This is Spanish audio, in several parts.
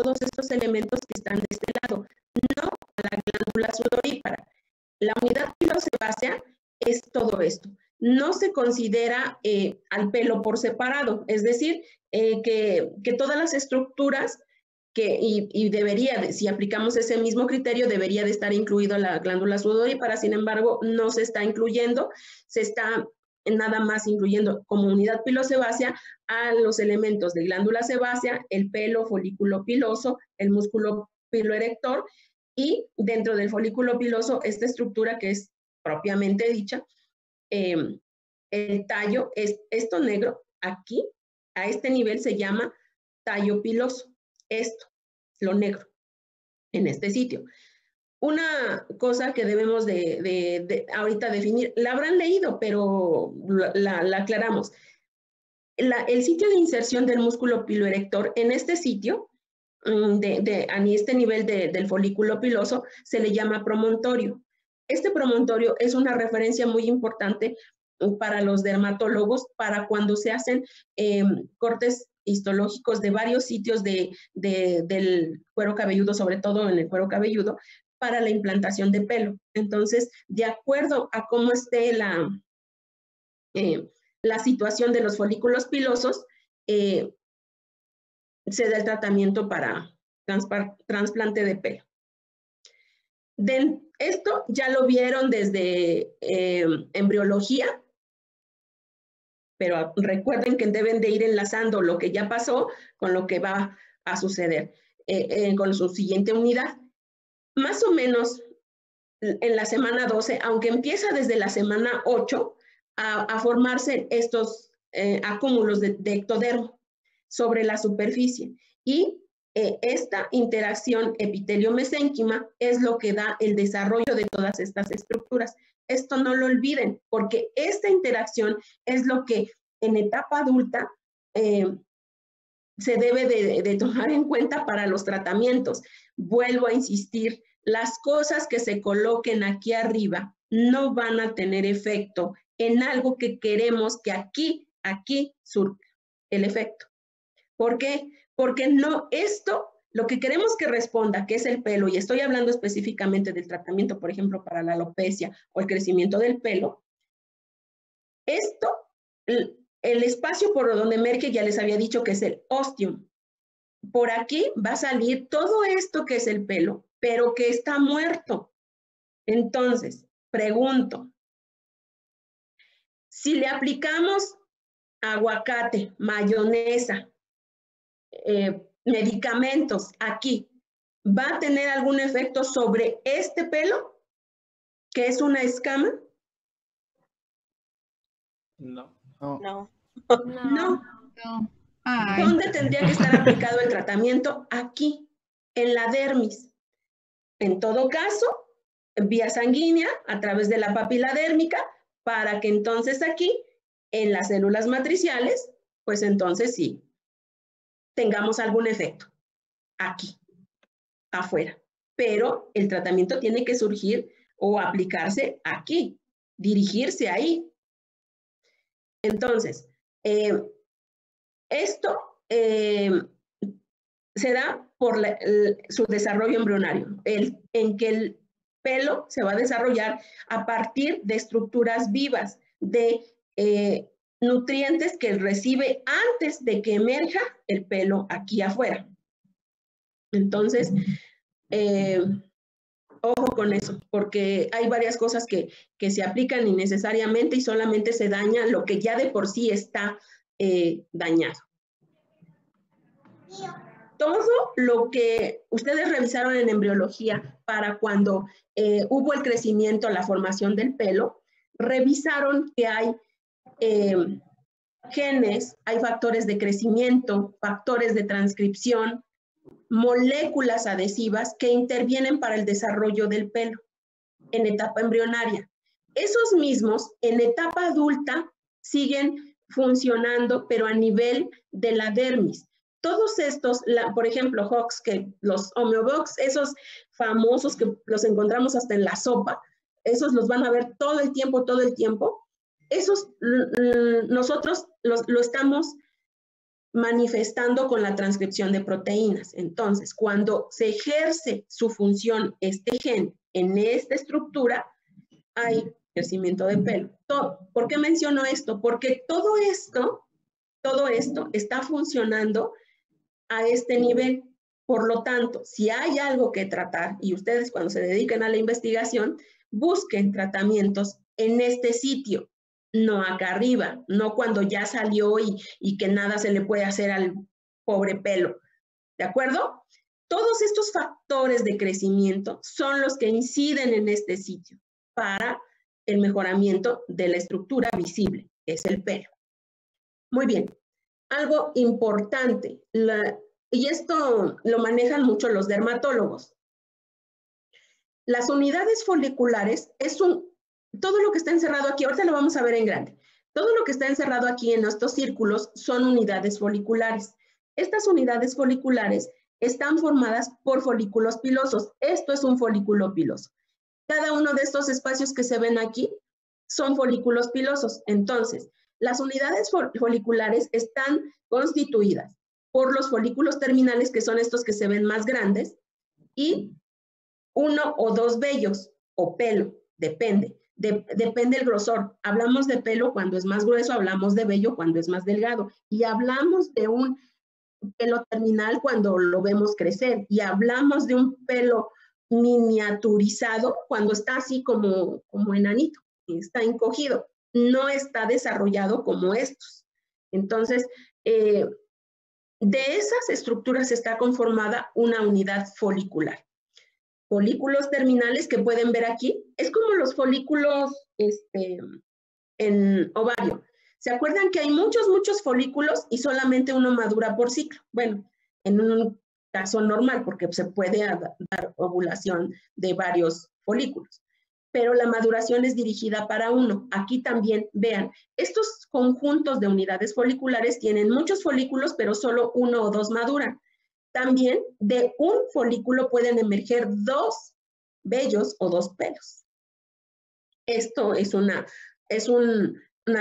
todos estos elementos que están de este lado, no a la glándula sudorípara. La unidad pilosebácea es todo esto. No se considera al pelo por separado, es decir, que todas las estructuras y debería, si aplicamos ese mismo criterio, debería de estar incluido la glándula sudorípara, sin embargo, no se está incluyendo, se está nada más incluyendo como unidad pilosebácea a los elementos de glándula sebácea, el pelo, folículo piloso, el músculo piloerector, y dentro del folículo piloso, esta estructura que es propiamente dicha, el tallo es esto negro, aquí, a este nivel se llama tallo piloso. Esto, lo negro, en este sitio. Una cosa que debemos ahorita definir, la habrán leído, pero la aclaramos. El sitio de inserción del músculo piloerector, en este sitio, a este nivel del folículo piloso, se le llama promontorio. Este promontorio es una referencia muy importante para los dermatólogos, para cuando se hacen cortes histológicos de varios sitios del cuero cabelludo, sobre todo en el cuero cabelludo, para la implantación de pelo. Entonces, de acuerdo a cómo esté la situación de los folículos pilosos, se da el tratamiento para trasplante de pelo. Esto ya lo vieron desde embriología, pero recuerden que deben de ir enlazando lo que ya pasó con lo que va a suceder con su siguiente unidad. Más o menos en la semana 12, aunque empieza desde la semana 8 a formarse estos acúmulos de ectodermo sobre la superficie. Y esta interacción epitelio-mesénquima es lo que da el desarrollo de todas estas estructuras. Esto no lo olviden, porque esta interacción es lo que en etapa adulta se debe de tomar en cuenta para los tratamientos. Vuelvo a insistir, las cosas que se coloquen aquí arriba no van a tener efecto en algo que queremos que aquí surja el efecto. ¿Por qué? Porque no esto, lo que queremos que responda, que es el pelo, y estoy hablando específicamente del tratamiento, por ejemplo, para la alopecia o el crecimiento del pelo, esto, el espacio por donde emerge, ya les había dicho que es el ostium. Por aquí va a salir todo esto que es el pelo, pero que está muerto. Entonces, pregunto, si le aplicamos aguacate, mayonesa, medicamentos aquí, ¿va a tener algún efecto sobre este pelo, que es una escama? No. No. No. ¿Dónde tendría que estar aplicado el tratamiento? Aquí, en la dermis. En todo caso, vía sanguínea, a través de la papila dérmica, para que entonces aquí, en las células matriciales, pues entonces sí, tengamos algún efecto. Aquí, afuera. Pero el tratamiento tiene que surgir o aplicarse aquí, dirigirse ahí. Entonces, esto se da por su desarrollo embrionario, en que el pelo se va a desarrollar a partir de estructuras vivas, de nutrientes que recibe antes de que emerja el pelo aquí afuera. Entonces, ojo con eso, porque hay varias cosas que se aplican innecesariamente y solamente se daña lo que ya de por sí está dañado. Todo lo que ustedes revisaron en embriología para cuando hubo el crecimiento, la formación del pelo, revisaron que hay genes, hay factores de crecimiento, factores de transcripción, moléculas adhesivas que intervienen para el desarrollo del pelo en etapa embrionaria. Esos mismos en etapa adulta siguen funcionando, pero a nivel de la dermis. Todos estos, por ejemplo, Hox, que los homeobox, esos famosos que los encontramos hasta en la sopa, esos los van a ver todo el tiempo, esos nosotros lo estamos manifestando con la transcripción de proteínas. Entonces, cuando se ejerce su función este gen en esta estructura, hay crecimiento de pelo. ¿Por qué menciono esto? Porque todo esto está funcionando a este nivel. Por lo tanto, si hay algo que tratar, y ustedes cuando se dediquen a la investigación, busquen tratamientos en este sitio, no acá arriba, no cuando ya salió y que nada se le puede hacer al pobre pelo. ¿De acuerdo? Todos estos factores de crecimiento son los que inciden en este sitio para el mejoramiento de la estructura visible, que es el pelo. Muy bien. Algo importante, y esto lo manejan mucho los dermatólogos. Las unidades foliculares todo lo que está encerrado aquí, ahorita lo vamos a ver en grande, todo lo que está encerrado aquí en estos círculos son unidades foliculares. Estas unidades foliculares están formadas por folículos pilosos. Esto es un folículo piloso. Cada uno de estos espacios que se ven aquí son folículos pilosos. Entonces, las unidades foliculares están constituidas por los folículos terminales, que son estos que se ven más grandes, y 1 o 2 vellos o pelo, depende. Depende el grosor. Hablamos de pelo cuando es más grueso, hablamos de vello cuando es más delgado, y hablamos de un pelo terminal cuando lo vemos crecer, y hablamos de un pelo miniaturizado cuando está así como enanito, está encogido, no está desarrollado como estos. Entonces, de esas estructuras está conformada una unidad folicular. Folículos terminales que pueden ver aquí, es como los folículos en ovario. ¿Se acuerdan que hay muchos folículos y solamente uno madura por ciclo? Bueno, en un caso normal, porque se puede dar ovulación de varios folículos, pero la maduración es dirigida para uno. Aquí también, vean, estos conjuntos de unidades foliculares tienen muchos folículos, pero solo 1 o 2 maduran. También de un folículo pueden emerger 2 vellos o 2 pelos. Esto es una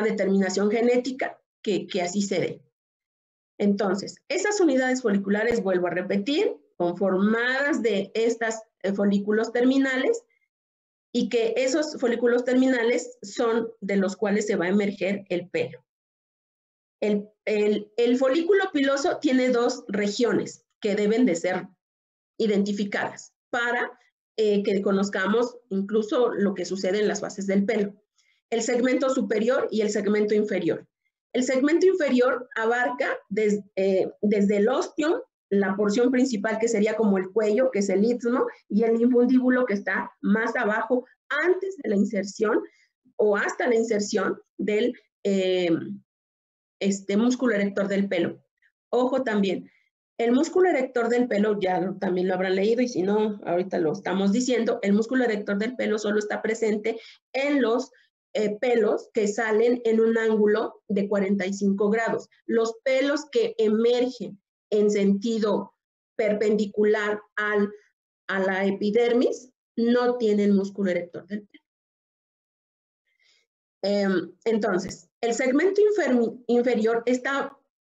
determinación genética que así se dé. Entonces, esas unidades foliculares, vuelvo a repetir, conformadas de estos folículos terminales, y que esos folículos terminales son de los cuales se va a emerger el pelo. El folículo piloso tiene 2 regiones que deben de ser identificadas para que conozcamos incluso lo que sucede en las bases del pelo. El segmento superior y el segmento inferior. El segmento inferior abarca desde el ostium, la porción principal que sería como el cuello, que es el istmo, y el infundíbulo que está más abajo antes de la inserción o hasta la inserción del músculo erector del pelo. Ojo también, el músculo erector del pelo, ya también lo habrán leído y si no, ahorita lo estamos diciendo, el músculo erector del pelo solo está presente en los pelos que salen en un ángulo de 45 grados. Los pelos que emergen en sentido perpendicular a la epidermis no tienen músculo erector del pelo. Entonces, el segmento inferior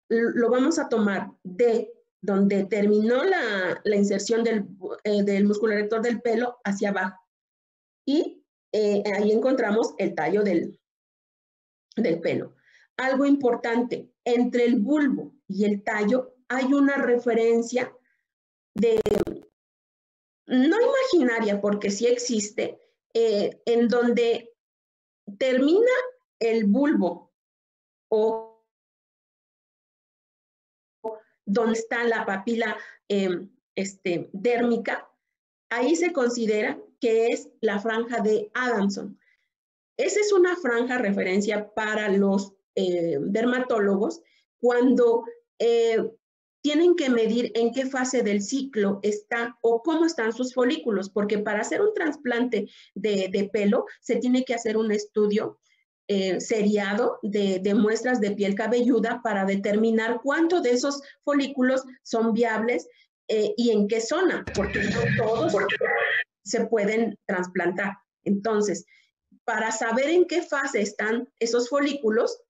lo vamos a tomar de donde terminó la inserción del músculo erector del pelo hacia abajo. Y ahí encontramos el tallo del pelo. Algo importante, entre el bulbo y el tallo hay una referencia no imaginaria, porque sí existe, en donde termina el bulbo o donde está la papila dérmica, ahí se considera que es la franja de Adamson. Esa es una franja referencia para los dermatólogos cuando tienen que medir en qué fase del ciclo está o cómo están sus folículos, porque para hacer un trasplante de pelo se tiene que hacer un estudio seriado de muestras de piel cabelluda para determinar cuánto de esos folículos son viables y en qué zona, porque no todos se pueden trasplantar. Entonces, para saber en qué fase están esos folículos,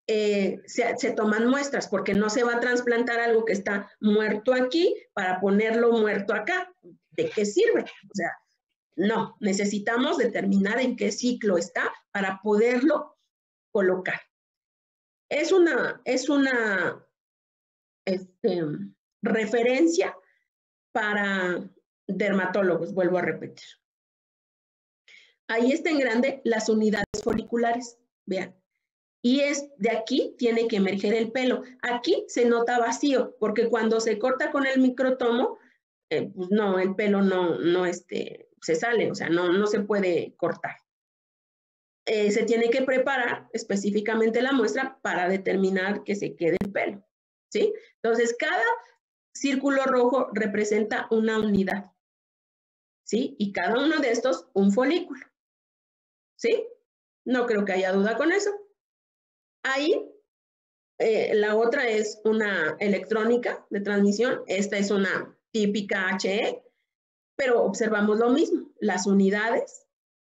se toman muestras, porque no se va a trasplantar algo que está muerto aquí para ponerlo muerto acá. ¿De qué sirve? O sea, no, necesitamos determinar en qué ciclo está para poderlo colocar. Es una referencia para dermatólogos, vuelvo a repetir. Ahí está en grande las unidades foliculares, vean. Y es de aquí tiene que emerger el pelo. Aquí se nota vacío, porque cuando se corta con el microtomo, pues no, el pelo no se sale, o sea, no se puede cortar. Se tiene que preparar específicamente la muestra para determinar que se quede el pelo, ¿sí? Entonces, cada círculo rojo representa una unidad, ¿sí? Y cada uno de estos, un folículo, ¿sí? No creo que haya duda con eso. Ahí, la otra es una electrónica de transmisión. Esta es una típica HE, pero observamos lo mismo, las unidades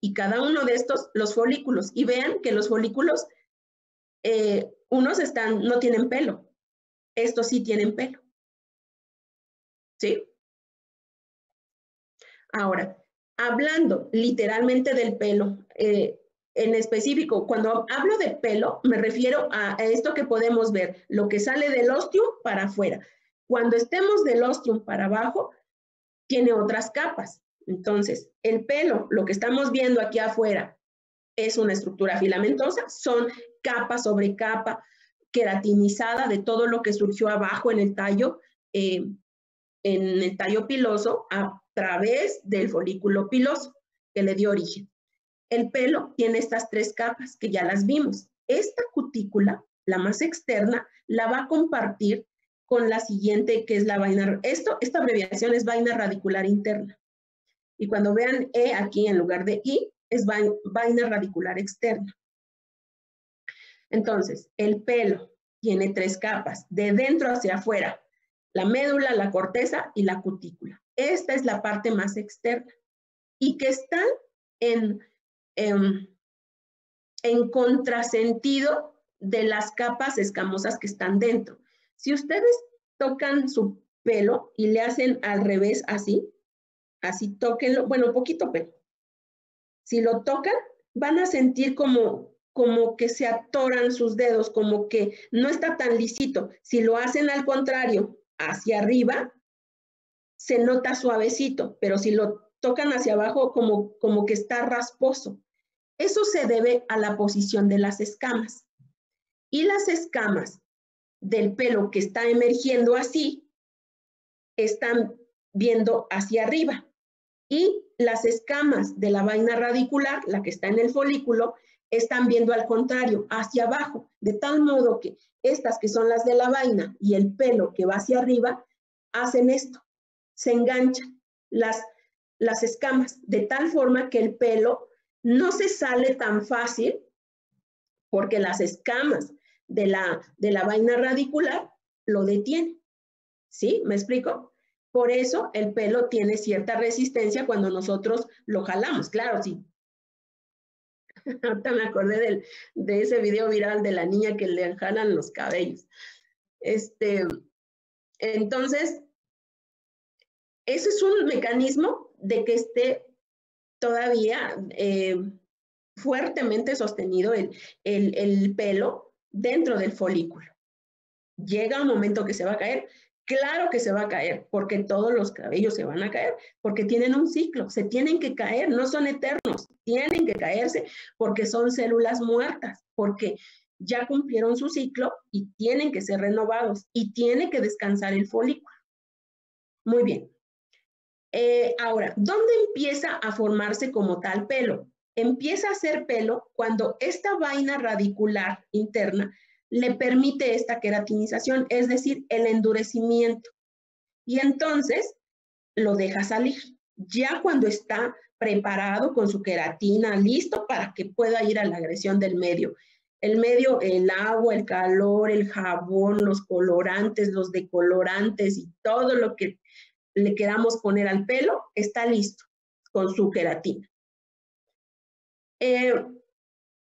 y cada uno de estos, los folículos. Y vean que los folículos, unos no tienen pelo, estos sí tienen pelo, ¿sí? Ahora, hablando literalmente del pelo, en específico, cuando hablo de pelo, me refiero a esto que podemos ver, lo que sale del ostium para afuera. Cuando estemos del ostium para abajo, tiene otras capas. Entonces, el pelo, lo que estamos viendo aquí afuera, es una estructura filamentosa, son capa sobre capa queratinizada de todo lo que surgió abajo en el tallo piloso a través del folículo piloso que le dio origen. El pelo tiene estas tres capas que ya las vimos. Esta cutícula, la más externa, la va a compartir con la siguiente, que es la vaina. Esta abreviación es vaina radicular interna. Y cuando vean E aquí en lugar de I, es vaina radicular externa. Entonces, el pelo tiene tres capas, de dentro hacia afuera: la médula, la corteza y la cutícula. Esta es la parte más externa y que están en contrasentido de las capas escamosas que están dentro. Si ustedes tocan su pelo y le hacen al revés así tóquenlo, bueno, poquito pelo. Si lo tocan, van a sentir como que se atoran sus dedos, como que no está tan lisito. Si lo hacen al contrario, hacia arriba, se nota suavecito, pero si lo tocan hacia abajo, como que está rasposo. Eso se debe a la posición de las escamas. Y las escamas del pelo que está emergiendo así, están viendo hacia arriba. Y las escamas de la vaina radicular, la que está en el folículo, están viendo al contrario, hacia abajo, de tal modo que estas que son las de la vaina y el pelo que va hacia arriba, hacen esto, se enganchan las escamas, de tal forma que el pelo no se sale tan fácil, porque las escamas de la vaina radicular lo detienen. ¿Sí? ¿Me explico? Por eso el pelo tiene cierta resistencia cuando nosotros lo jalamos. Claro, sí. Ahorita me acordé de ese video viral de la niña que le jalan los cabellos. Entonces, ese es un mecanismo de que esté todavía fuertemente sostenido el pelo dentro del folículo. Llega un momento que se va a caer. Claro que se va a caer, porque todos los cabellos se van a caer, porque tienen un ciclo, se tienen que caer, no son eternos, tienen que caerse porque son células muertas, porque ya cumplieron su ciclo y tienen que ser renovados y tiene que descansar el folículo. Muy bien. Ahora, ¿dónde empieza a formarse como tal pelo? Empieza a ser pelo cuando esta vaina radicular interna le permite esta queratinización, es decir, el endurecimiento. Y entonces lo deja salir. Ya cuando está preparado con su queratina, listo para que pueda ir a la agresión del medio. El medio, el agua, el calor, el jabón, los colorantes, los decolorantes y todo lo que le queramos poner al pelo, está listo con su queratina.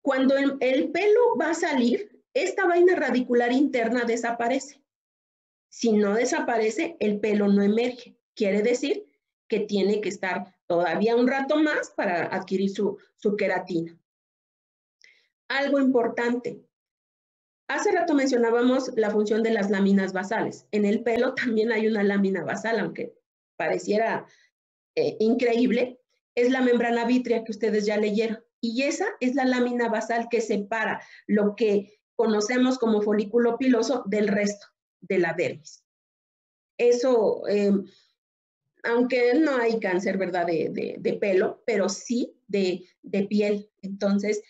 Cuando el pelo va a salir, esta vaina radicular interna desaparece. Si no desaparece, el pelo no emerge. Quiere decir que tiene que estar todavía un rato más para adquirir su queratina. Algo importante. Hace rato mencionábamos la función de las láminas basales. En el pelo también hay una lámina basal, aunque pareciera increíble. Es la membrana vítrea que ustedes ya leyeron. Y esa es la lámina basal que separa lo que conocemos como folículo piloso del resto de la dermis. Eso, aunque no hay cáncer, ¿verdad?, de pelo, pero sí de piel. Entonces,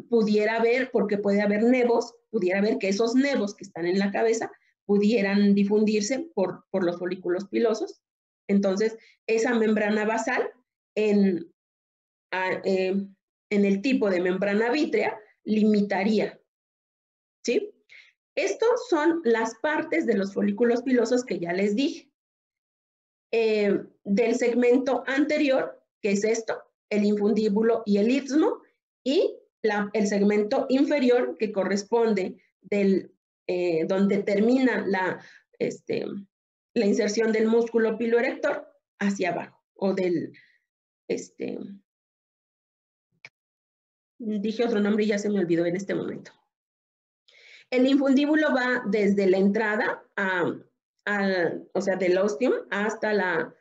pudiera haber, porque puede haber nevos, pudiera haber que esos nevos que están en la cabeza pudieran difundirse por los folículos pilosos. Entonces, esa membrana basal en el tipo de membrana vítrea limitaría, ¿sí? Estos son las partes de los folículos pilosos que ya les dije. Del segmento anterior, que es esto, el infundíbulo y el istmo, y el segmento inferior, que corresponde donde termina la inserción del músculo piloerector hacia abajo, o dije otro nombre y ya se me olvidó en este momento. El infundíbulo va desde la entrada, o sea, del ostium hasta la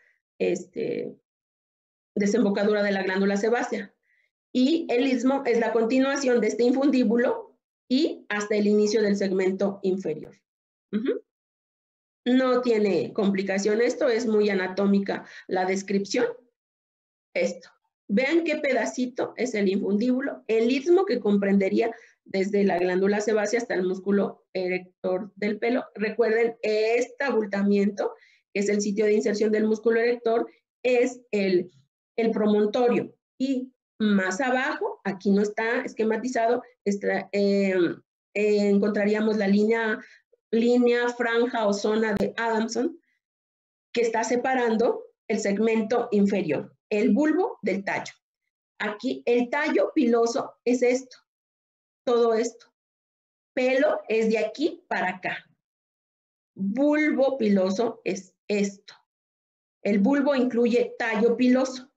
desembocadura de la glándula sebácea. Y el istmo es la continuación de este infundíbulo y hasta el inicio del segmento inferior. No tiene complicación esto, es muy anatómica la descripción. Esto. Vean qué pedacito es el infundíbulo, el istmo que comprendería desde la glándula sebácea hasta el músculo erector del pelo. Recuerden, este abultamiento, que es el sitio de inserción del músculo erector, es el promontorio. Y más abajo, aquí no está esquematizado, encontraríamos la línea, franja o zona de Adamson, que está separando el segmento inferior, el bulbo del tallo. Aquí el tallo piloso es esto, todo esto. Pelo es de aquí para acá. Bulbo piloso es esto. El bulbo incluye tallo piloso.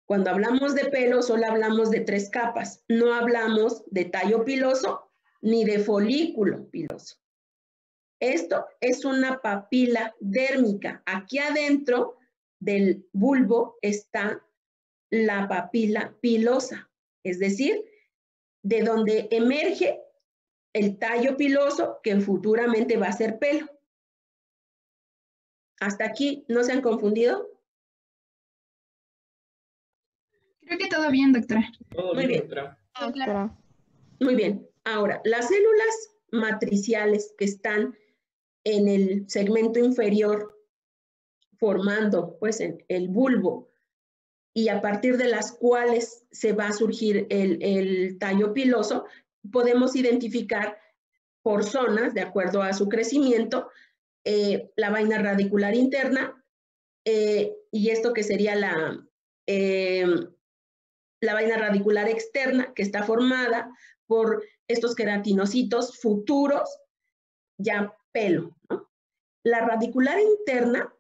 Cuando hablamos de pelo, solo hablamos de 3 capas. No hablamos de tallo piloso ni de folículo piloso. Esto es una papila dérmica. Aquí adentro del bulbo está la papila pilosa, es decir, de donde emerge el tallo piloso que futuramente va a ser pelo. ¿Hasta aquí no se han confundido? Creo que todo bien, doctora. Muy bien. Doctora. Muy bien. Ahora, las células matriciales que están en el segmento inferior formando pues el bulbo y a partir de las cuales se va a surgir el tallo piloso, podemos identificar por zonas, de acuerdo a su crecimiento, la vaina radicular interna y esto que sería la vaina radicular externa, que está formada por estos queratinocitos futuros, ya pelo, ¿no? La radicular interna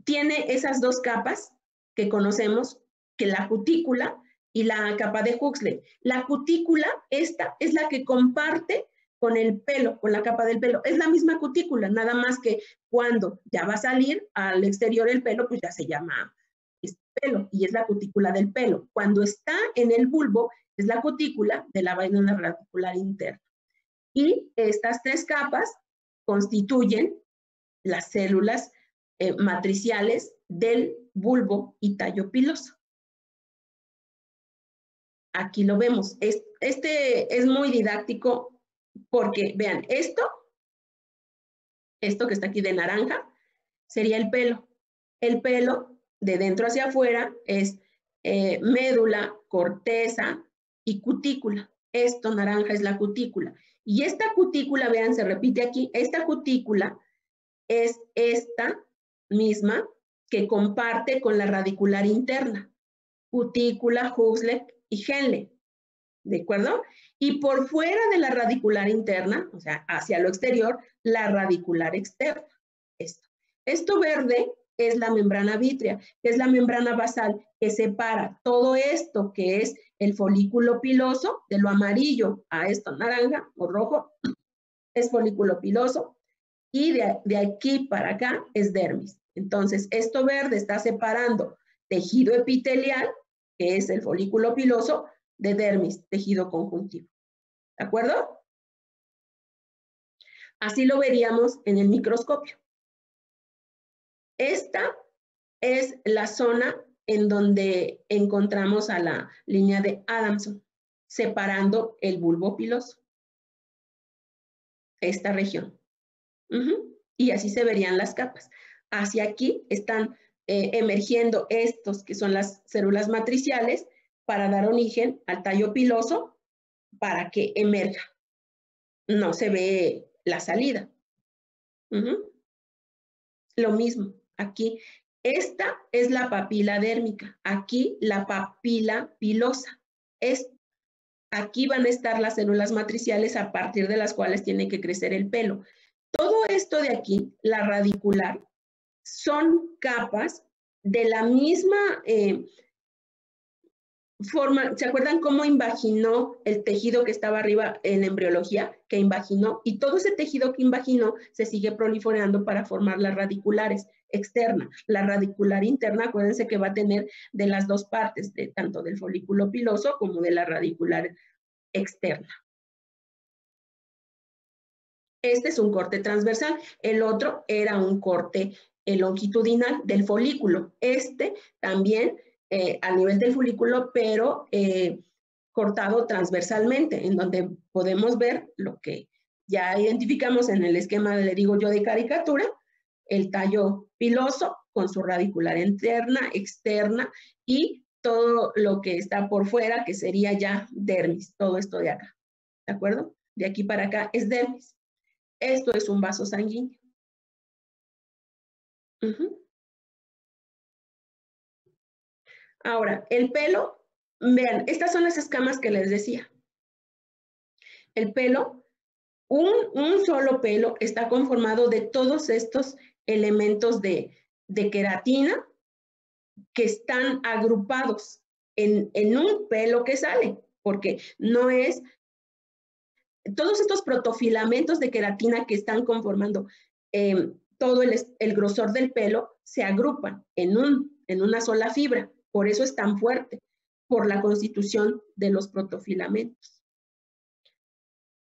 tiene esas 2 capas que conocemos, que la cutícula y la capa de Huxley. La cutícula, esta es la que comparte con el pelo, con la capa del pelo. Es la misma cutícula, nada más que cuando ya va a salir al exterior el pelo, pues ya se llama pelo y es la cutícula del pelo. Cuando está en el bulbo, es la cutícula de la vaina radicular interna. Y estas 3 capas constituyen las células matriciales del bulbo y tallo piloso. Aquí lo vemos. Este es muy didáctico porque, vean, esto que está aquí de naranja, sería el pelo. El pelo de dentro hacia afuera es médula, corteza y cutícula. Esto naranja es la cutícula. Y esta cutícula, vean, se repite aquí, esta cutícula es esta misma que comparte con la radicular interna, cutícula, Huxley y Henle. ¿de acuerdo? Y por fuera de la radicular interna, o sea, hacia lo exterior, la radicular externa. Esto verde es la membrana vítrea, que es la membrana basal que separa todo esto que es el folículo piloso, de lo amarillo a esto naranja o rojo, es folículo piloso, y de aquí para acá es dermis. Entonces, esto verde está separando tejido epitelial, que es el folículo piloso, de dermis, tejido conjuntivo. ¿De acuerdo? Así lo veríamos en el microscopio. Esta es la zona en donde encontramos a la línea de Adamson, separando el bulbo piloso. Esta región. Y así se verían las capas. Hacia aquí están emergiendo estos que son las células matriciales para dar origen al tallo piloso para que emerja. No se ve la salida. Lo mismo aquí. Esta es la papila dérmica. Aquí la papila pilosa. Aquí van a estar las células matriciales a partir de las cuales tiene que crecer el pelo. Todo esto de aquí, la radicular, son capas de la misma forma. ¿Se acuerdan cómo invaginó el tejido que estaba arriba en embriología? Que invaginó, y todo ese tejido que invaginó se sigue proliferando para formar las radiculares externas. La radicular interna, acuérdense que va a tener de las dos partes, tanto del folículo piloso como de la radicular externa. Este es un corte transversal, el otro era un corte longitudinal del folículo. Este también a nivel del folículo, pero cortado transversalmente, en donde podemos ver lo que ya identificamos en el esquema, le digo yo, de caricatura, el tallo piloso con su radicular interna, externa y todo lo que está por fuera, que sería ya dermis, todo esto de acá, ¿de acuerdo? De aquí para acá es dermis. Esto es un vaso sanguíneo. Ahora, el pelo, vean, estas son las escamas que les decía. El pelo, un solo pelo está conformado de todos estos elementos de queratina que están agrupados en un pelo que sale, porque no es... Todos estos protofilamentos de queratina que están conformando todo el grosor del pelo se agrupan en una sola fibra. Por eso es tan fuerte, por la constitución de los protofilamentos.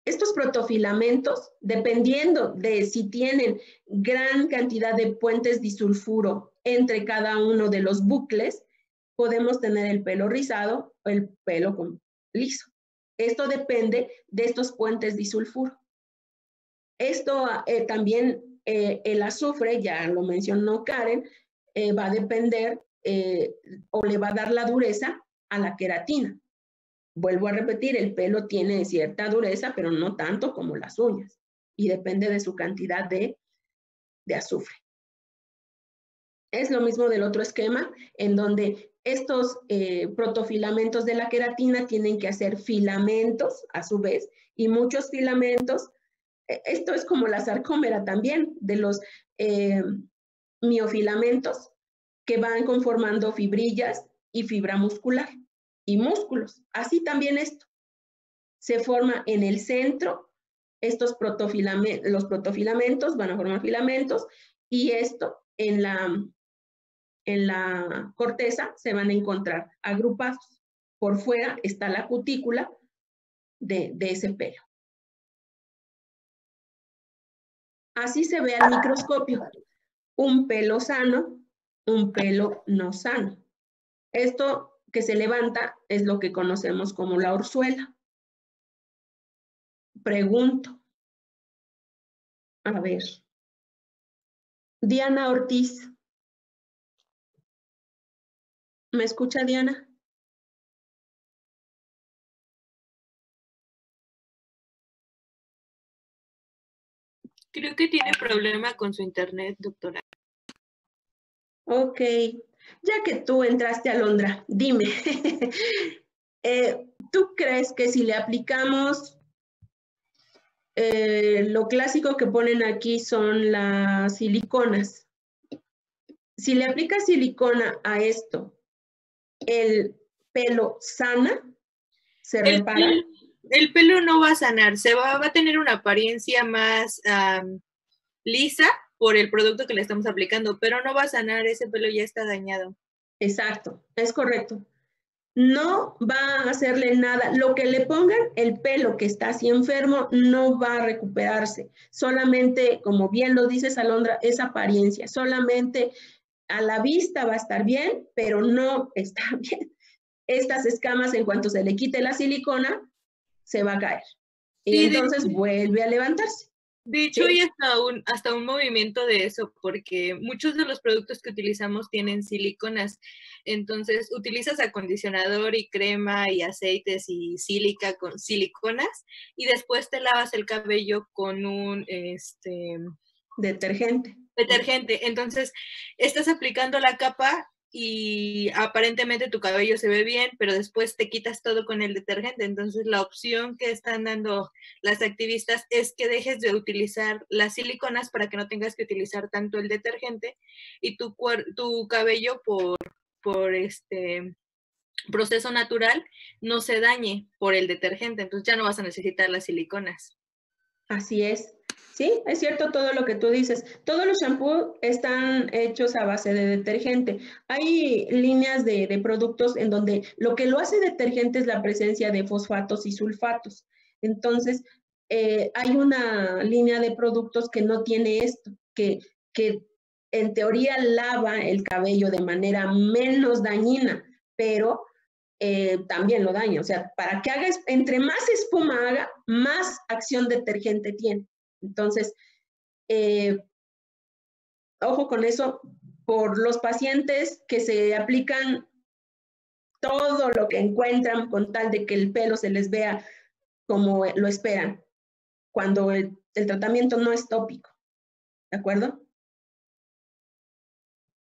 Estos protofilamentos, dependiendo de si tienen gran cantidad de puentes disulfuro entre cada uno de los bucles, podemos tener el pelo rizado o el pelo liso. Esto depende de estos puentes disulfuro. Esto también, el azufre, ya lo mencionó Karen, va a depender o le va a dar la dureza a la queratina. Vuelvo a repetir, el pelo tiene cierta dureza, pero no tanto como las uñas, y depende de su cantidad de azufre. Es lo mismo del otro esquema, en donde estos protofilamentos de la queratina tienen que hacer filamentos a su vez, y muchos filamentos, esto es como la sarcómera también, de los miofilamentos que van conformando fibrillas y fibra muscular y músculos. Así también esto. Se forma en el centro, los protofilamentos van a formar filamentos, y esto en la corteza se van a encontrar agrupados. Por fuera está la cutícula de ese pelo. Así se ve al microscopio. Un pelo sano, un pelo no sano. Esto que se levanta es lo que conocemos como la orzuela. Pregunto. A ver. Diana Ortiz. ¿Me escucha, Diana? Creo que tiene problema con su internet, doctora. Ok. Ya que tú entraste, Alondra, dime. ¿Tú crees que si le aplicamos lo clásico que ponen aquí son las siliconas? Si le aplicas silicona a esto, ¿el pelo sana? ¿Se repara? El pelo no va a sanar, va a tener una apariencia más lisa por el producto que le estamos aplicando, pero no va a sanar, ese pelo ya está dañado. Exacto, es correcto. No va a hacerle nada. Lo que le pongan, el pelo que está así enfermo no va a recuperarse. Solamente, como bien lo dices, Alondra, es apariencia. Solamente a la vista va a estar bien, pero no está bien. Estas escamas, en cuanto se le quite la silicona, se va a caer. Y sí, entonces vuelve a levantarse. De hecho, ¿sí? Hay hasta un movimiento de eso, porque muchos de los productos que utilizamos tienen siliconas. Entonces, utilizas acondicionador y crema y aceites y sílica con siliconas y después te lavas el cabello con un detergente. Entonces, estás aplicando la capa y aparentemente tu cabello se ve bien, pero después te quitas todo con el detergente. Entonces, la opción que están dando las activistas es que dejes de utilizar las siliconas para que no tengas que utilizar tanto el detergente y tu cabello por proceso natural no se dañe por el detergente. Entonces, ya no vas a necesitar las siliconas. Así es. Sí, es cierto todo lo que tú dices. Todos los shampoos están hechos a base de detergente. Hay líneas de productos en donde lo que lo hace detergente es la presencia de fosfatos y sulfatos. Entonces, hay una línea de productos que no tiene esto, que en teoría lava el cabello de manera menos dañina, pero también lo daña. O sea, para que haga, entre más espuma haga, más acción detergente tiene. Entonces, ojo con eso, por los pacientes que se aplican todo lo que encuentran con tal de que el pelo se les vea como lo esperan, cuando el tratamiento no es tópico. ¿De acuerdo?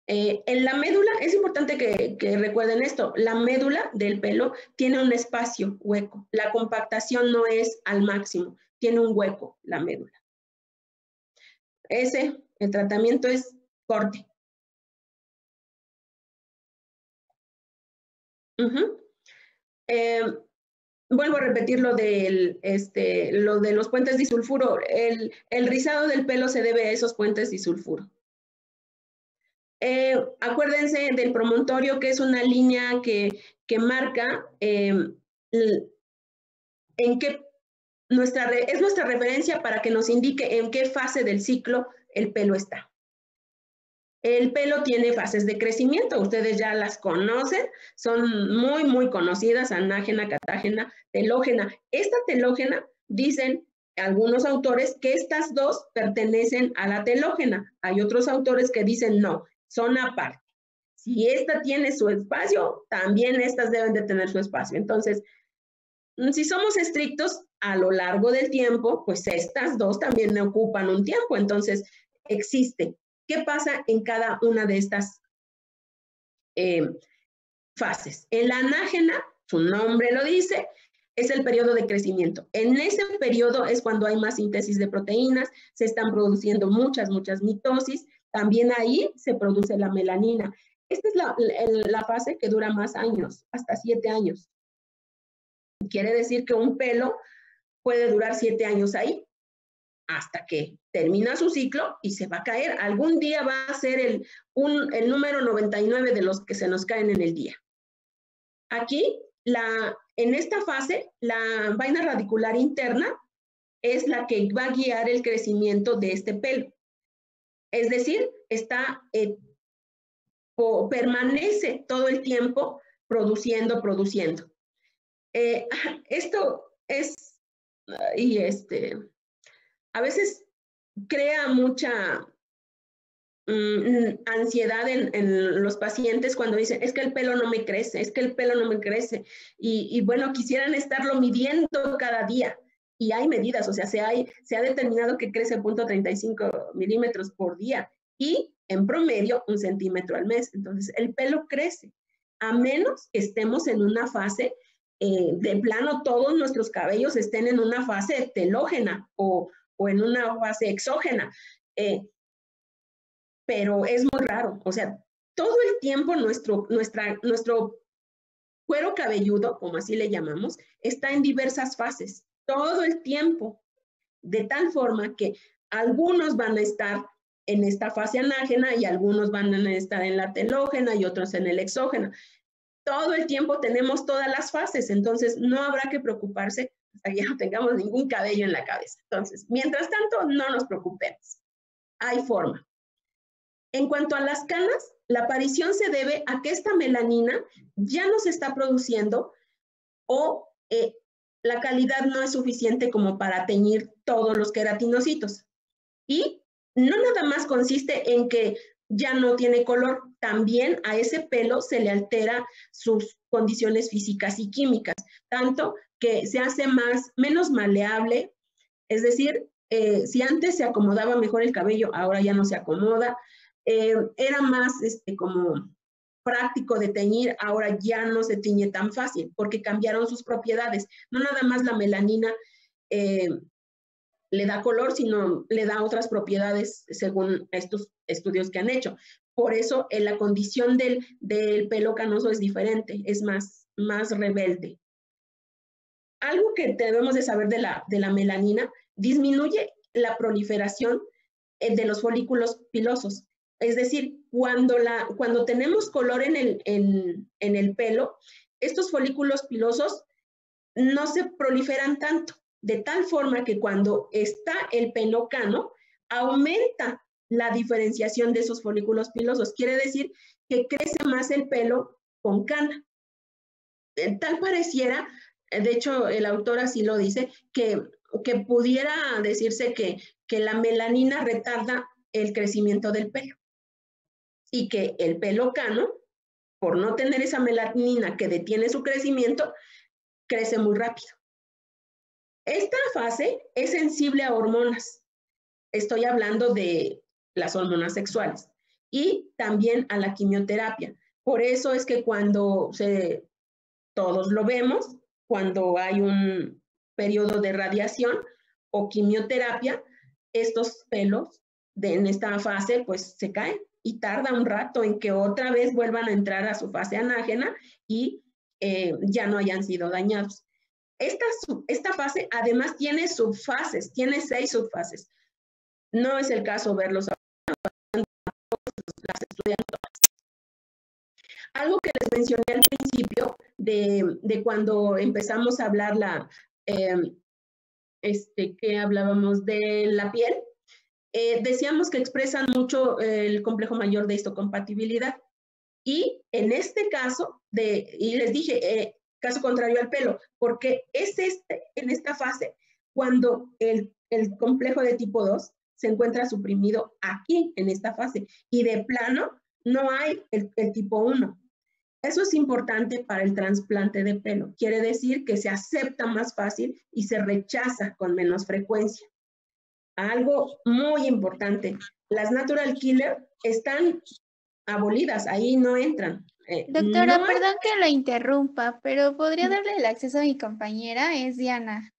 En la médula, es importante que recuerden esto, la médula del pelo tiene un espacio hueco. La compactación no es al máximo, tiene un hueco la médula. El tratamiento es corte. Vuelvo a repetir lo de los puentes disulfuro. El rizado del pelo se debe a esos puentes disulfuro. Acuérdense del promontorio, que es una línea que marca en qué es nuestra referencia para que nos indique en qué fase del ciclo el pelo está. El pelo tiene fases de crecimiento, ustedes ya las conocen, son muy, muy conocidas, anágena, catágena, telógena. Esta telógena, dicen algunos autores que estas dos pertenecen a la telógena. Hay otros autores que dicen no, son aparte. Si esta tiene su espacio, también estas deben de tener su espacio. Entonces, si somos estrictos a lo largo del tiempo, pues estas dos también ocupan un tiempo. Entonces, existe. ¿Qué pasa en cada una de estas fases? En la anágena, su nombre lo dice, es el periodo de crecimiento. En ese periodo es cuando hay más síntesis de proteínas, se están produciendo muchas mitosis, también ahí se produce la melanina. Esta es la fase que dura más años, hasta 7 años. Quiere decir que un pelo puede durar 7 años ahí, hasta que termina su ciclo y se va a caer. Algún día va a ser el número 99 de los que se nos caen en el día. Aquí, en esta fase, la vaina radicular interna es la que va a guiar el crecimiento de este pelo. Es decir, permanece todo el tiempo produciendo. Esto es, a veces crea mucha ansiedad en los pacientes cuando dicen, es que el pelo no me crece, es que el pelo no me crece. Y bueno, quisieran estarlo midiendo cada día. Y hay medidas, o sea, se ha determinado que crece 0.35 milímetros por día y en promedio 1 centímetro al mes. Entonces, el pelo crece, a menos que estemos en una fase de plano todos nuestros cabellos estén en una fase telógena o en una fase exógena. Pero es muy raro. O sea, todo el tiempo nuestro cuero cabelludo, como así le llamamos, está en diversas fases, todo el tiempo, de tal forma que algunos van a estar en esta fase anágena y algunos van a estar en la telógena y otros en el exógeno. Todo el tiempo tenemos todas las fases, entonces no habrá que preocuparse hasta que ya no tengamos ningún cabello en la cabeza. Entonces, mientras tanto, no nos preocupemos. Hay forma. En cuanto a las canas, la aparición se debe a que esta melanina ya no se está produciendo o la calidad no es suficiente como para teñir todos los queratinocitos. Y no nada más consiste en que ya no tiene color, también a ese pelo se le altera sus condiciones físicas y químicas, tanto que se hace menos maleable, es decir, si antes se acomodaba mejor el cabello, ahora ya no se acomoda, era más como práctico de teñir, ahora ya no se tiñe tan fácil porque cambiaron sus propiedades. No nada más la melanina le da color, sino le da otras propiedades según estos estudios que han hecho. Por eso la condición del pelo canoso es diferente, es más rebelde. Algo que debemos de saber de la melanina, disminuye la proliferación de los folículos pilosos. Es decir, cuando tenemos color en el pelo, estos folículos pilosos no se proliferan tanto, de tal forma que cuando está el pelo cano, aumenta la diferenciación de esos folículos pilosos. Quiere decir que crece más el pelo con cana. Tal pareciera, de hecho el autor así lo dice, que pudiera decirse que la melanina retarda el crecimiento del pelo y que el pelo cano, por no tener esa melanina que detiene su crecimiento, crece muy rápido. Esta fase es sensible a hormonas. Estoy hablando de las hormonas sexuales y también a la quimioterapia. Por eso es que cuando todos lo vemos, cuando hay un periodo de radiación o quimioterapia, estos pelos en esta fase pues se caen y tarda un rato en que otra vez vuelvan a entrar a su fase anágena y ya no hayan sido dañados. Esta fase además tiene subfases, tiene 6 subfases. No es el caso verlos ahora, las estudian todas. Algo que les mencioné al principio de cuando empezamos a hablar que hablábamos de la piel, decíamos que expresan mucho el complejo mayor de histocompatibilidad. Y en este caso, y les dije, caso contrario al pelo, porque es en esta fase cuando el complejo de tipo 2 se encuentra suprimido aquí, en esta fase, y de plano no hay el tipo 1. Eso es importante para el trasplante de pelo. Quiere decir que se acepta más fácil y se rechaza con menos frecuencia. Algo muy importante, las natural killer están abolidas, ahí no entran. Doctora, No, perdón que lo interrumpa, pero ¿podría darle el acceso a mi compañera? Es Diana.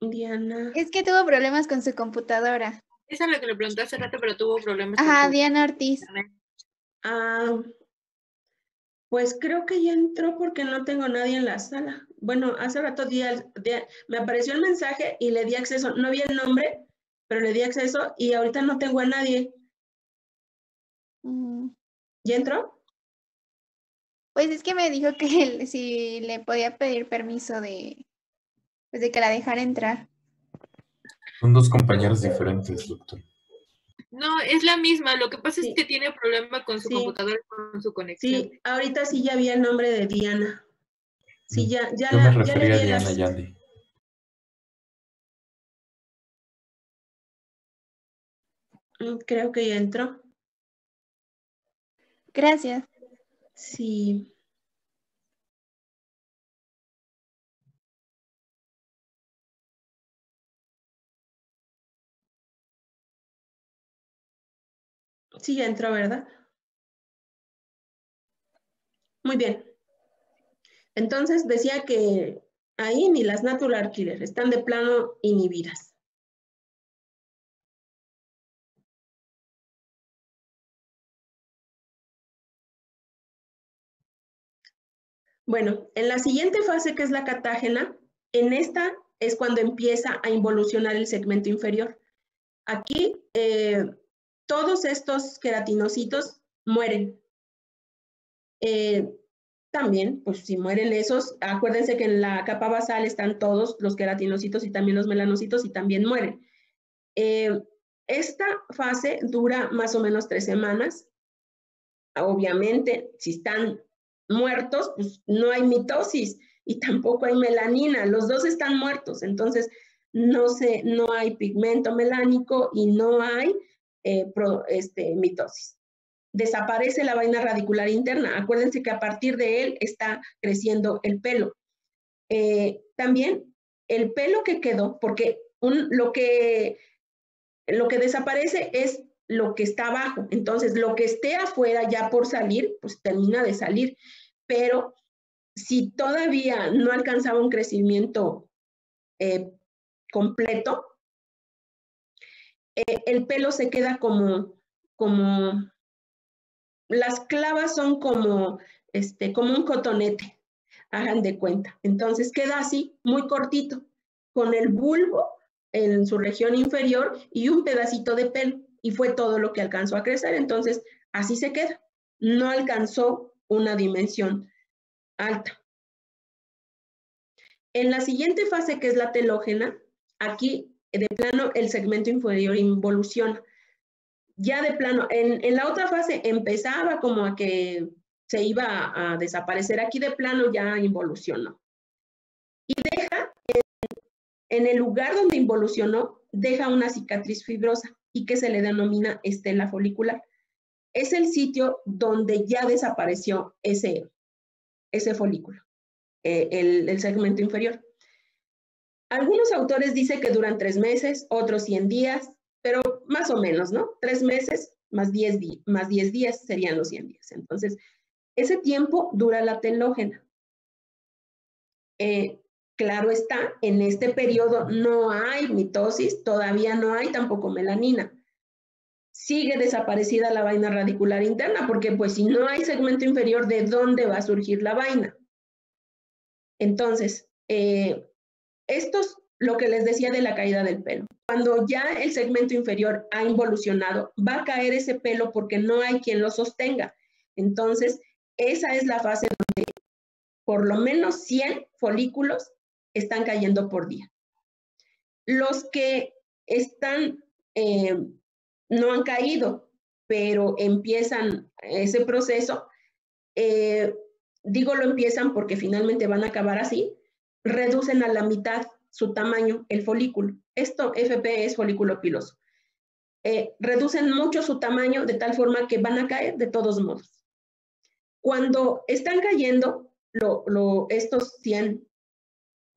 Diana. Es que tuvo problemas con su computadora. Esa es lo que le pregunté hace rato, pero tuvo problemas Ajá, con su Diana Ortiz. internet. Pues creo que ya entró porque no tengo nadie en la sala. Bueno, hace rato me apareció el mensaje y le di acceso. No vi el nombre, pero le di acceso y ahorita no tengo a nadie. ¿Ya entró? Pues es que me dijo que si le podía pedir permiso pues de que la dejara entrar. Son dos compañeros diferentes, doctor. No, es la misma. Lo que pasa Sí. es que tiene problema con su Sí. computadora y con su conexión. Sí, ahorita sí ya vi el nombre de Diana. Sí, ya Yo me le refería a di Diana Yandy. Creo que ya entró. Gracias. Sí. Sí, ya entró, ¿verdad? Muy bien. Entonces decía que ahí ni las natural killer están de plano inhibidas. Bueno, en la siguiente fase, que es la catágena, en esta es cuando empieza a involucionar el segmento inferior. Aquí todos estos queratinocitos mueren. También, pues si mueren esos, acuérdense que en la capa basal están todos los queratinocitos y también los melanocitos y también mueren. Esta fase dura más o menos 3 semanas. Obviamente, si están muertos, pues no hay mitosis y tampoco hay melanina, los dos están muertos, entonces no hay pigmento melánico y no hay mitosis. Desaparece la vaina radicular interna. Acuérdense que a partir de él está creciendo el pelo. También el pelo que quedó, porque lo que desaparece es lo que está abajo. Entonces, lo que esté afuera ya por salir, pues termina de salir. Pero si todavía no alcanzaba un crecimiento completo, el pelo se queda como las clavas son como un cotonete, hagan de cuenta. Entonces queda así, muy cortito, con el bulbo en su región inferior y un pedacito de pelo. Y fue todo lo que alcanzó a crecer. Entonces, así se queda. No alcanzó una dimensión alta. En la siguiente fase, que es la telógena, aquí de plano el segmento inferior involuciona. Ya de plano, en la otra fase empezaba como a que se iba a desaparecer. Aquí de plano ya involucionó. Y deja, en el lugar donde involucionó, deja una cicatriz fibrosa y que se le denomina estela folicular. Es el sitio donde ya desapareció ese folículo, el segmento inferior. Algunos autores dicen que duran 3 meses, otros 100 días, pero más o menos, ¿no? 3 meses más 10 días serían los 100 días. Entonces, ese tiempo dura la telógena. Claro está, en este periodo no hay mitosis, todavía no hay tampoco melanina. Sigue desaparecida la vaina radicular interna, porque pues si no hay segmento inferior, ¿de dónde va a surgir la vaina? Entonces, esto es lo que les decía de la caída del pelo. Cuando ya el segmento inferior ha involucionado, va a caer ese pelo porque no hay quien lo sostenga. Entonces, esa es la fase donde por lo menos 100 folículos están cayendo por día. Los que están, no han caído, pero empiezan ese proceso, digo lo empiezan porque finalmente van a acabar así, reducen a la mitad su tamaño, el folículo. Esto, FP, es folículo piloso. Reducen mucho su tamaño de tal forma que van a caer de todos modos. Cuando están cayendo, estos 100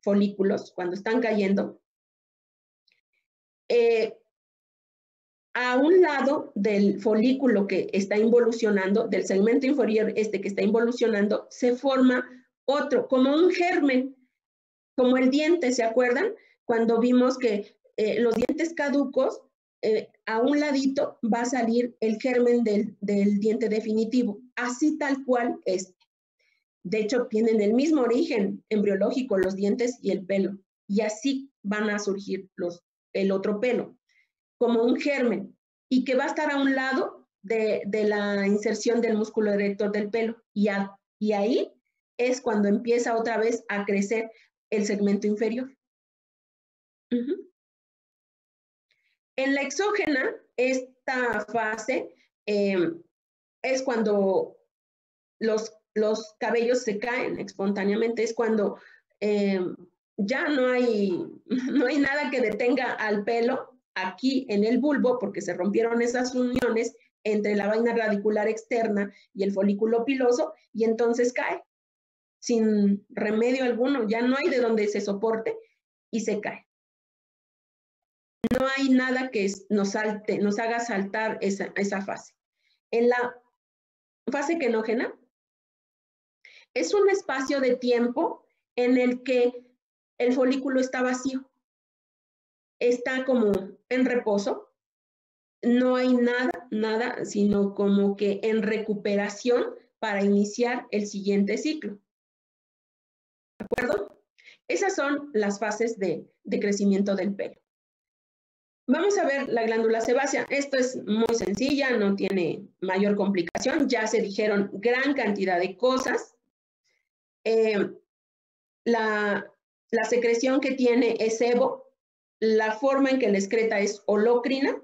folículos, cuando están cayendo, a un lado del folículo que está involucionando, del segmento inferior que está involucionando, se forma otro, como un germen, como el diente, ¿se acuerdan? Cuando vimos que los dientes caducos, a un ladito va a salir el germen del diente definitivo, así tal cual es. De hecho, tienen el mismo origen embriológico, los dientes y el pelo, y así van a surgir el otro pelo, como un germen, y que va a estar a un lado de la inserción del músculo erector del pelo, y ahí es cuando empieza otra vez a crecer el segmento inferior. En la exógena, esta fase es cuando los cabellos se caen espontáneamente, es cuando ya no hay nada que detenga al pelo aquí en el bulbo, porque se rompieron esas uniones entre la vaina radicular externa y el folículo piloso, y entonces cae sin remedio alguno, ya no hay de donde se soporte y se cae. No hay nada que nos haga saltar esa fase. En la fase quenógena, Es un espacio de tiempo en el que el folículo está vacío, está como en reposo, no hay nada, sino como que en recuperación para iniciar el siguiente ciclo. ¿De acuerdo? Esas son las fases de crecimiento del pelo. Vamos a ver la glándula sebácea. Esto es muy sencilla, no tiene mayor complicación. Ya se dijeron gran cantidad de cosas. La secreción que tiene es sebo. La forma en que la excreta es holocrina.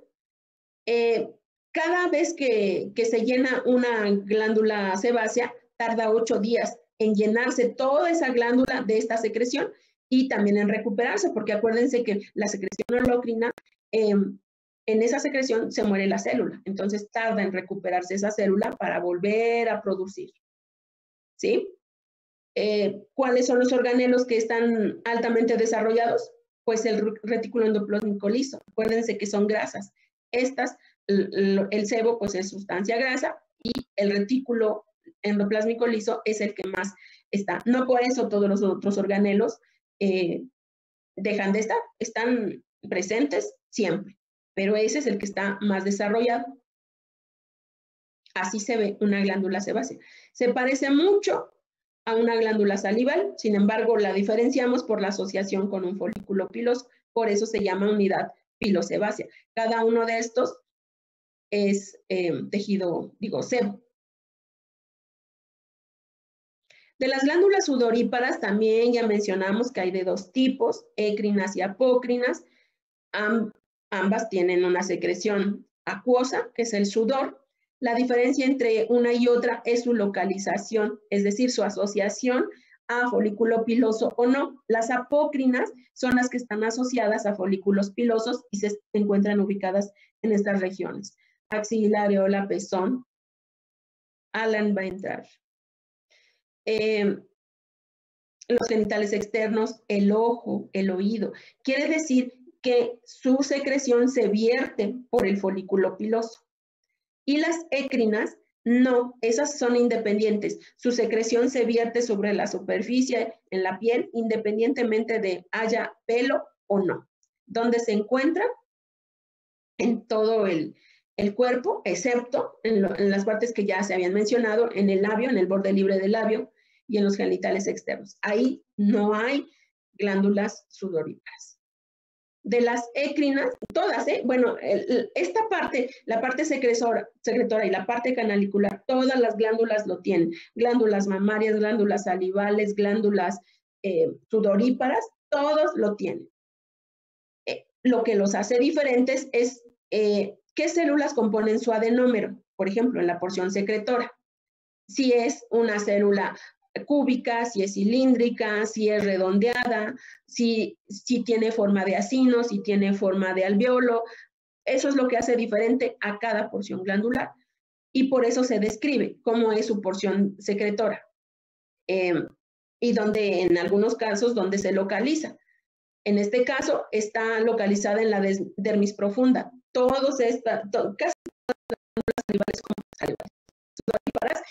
Cada vez que se llena una glándula sebácea, tarda 8 días en llenarse toda esa glándula de esta secreción y también en recuperarse, porque acuérdense que la secreción holocrina, en esa secreción se muere la célula, entonces tarda en recuperarse esa célula para volver a producir. ¿Sí? ¿Cuáles son los organelos que están altamente desarrollados? Pues el retículo endoplásmico liso. Acuérdense que son grasas. Estas, el sebo, pues es sustancia grasa y el retículo endoplásmico liso es el que más está. No por eso todos los otros organelos dejan de estar, están presentes siempre, pero ese es el que está más desarrollado. Así se ve una glándula sebácea. Se parece mucho a una glándula salival, sin embargo, la diferenciamos por la asociación con un folículo piloso, por eso se llama unidad pilosebácea. Cada uno de estos es tejido, sebo. De las glándulas sudoríparas también ya mencionamos que hay de dos tipos, écrinas y apócrinas. Ambas tienen una secreción acuosa, que es el sudor. La diferencia entre una y otra es su localización, es decir, su asociación a folículo piloso o no. Las apócrinas son las que están asociadas a folículos pilosos y se encuentran ubicadas en estas regiones. Axila, areola, pezón. Alan va a entrar. Los genitales externos, el ojo, el oído. Quiere decir que su secreción se vierte por el folículo piloso. Y las écrinas, no, esas son independientes. Su secreción se vierte sobre la superficie, en la piel, independientemente de haya pelo o no. ¿Dónde se encuentran? En todo el cuerpo, excepto en las partes que ya se habían mencionado, en el labio, en el borde libre del labio y en los genitales externos. Ahí no hay glándulas sudoríparas. De las écrinas, todas, bueno, esta parte, la parte secretora y la parte canalicular, todas las glándulas lo tienen. Glándulas mamarias, glándulas salivales, glándulas sudoríparas, todos lo tienen. Lo que los hace diferentes es qué células componen su adenómero, por ejemplo, en la porción secretora. Si es una célula cúbica, si es cilíndrica, si es redondeada, si tiene forma de acino, si tiene forma de alveolo. Eso es lo que hace diferente a cada porción glandular y por eso se describe cómo es su porción secretora y donde en algunos casos donde se localiza. En este caso está localizada en la dermis profunda. Casi todas las glándulas salivales como salivales sudoríparas